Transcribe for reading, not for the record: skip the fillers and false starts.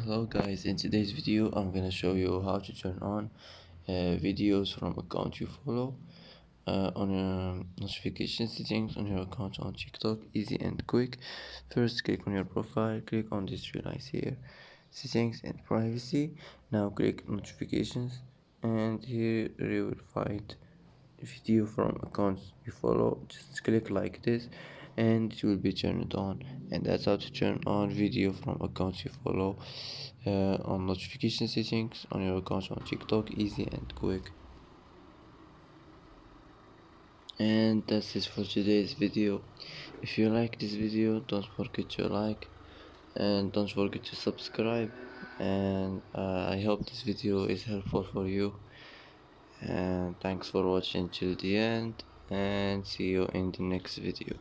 Hello guys, in today's video I'm gonna show you how to turn on videos from account you follow on your notification settings on your account on TikTok. Easy and quick. First click on your profile, click on this three lines here, settings and privacy. Now click notifications, and here you will find video from accounts you follow. Just click like this and it will be turned on. And that's how to turn on video from accounts you follow on notification settings on your account on TikTok. Easy and quick. And that's it for today's video. If you like this video, don't forget to like and don't forget to subscribe. And I hope this video is helpful for you, and thanks for watching till the end, and see you in the next video.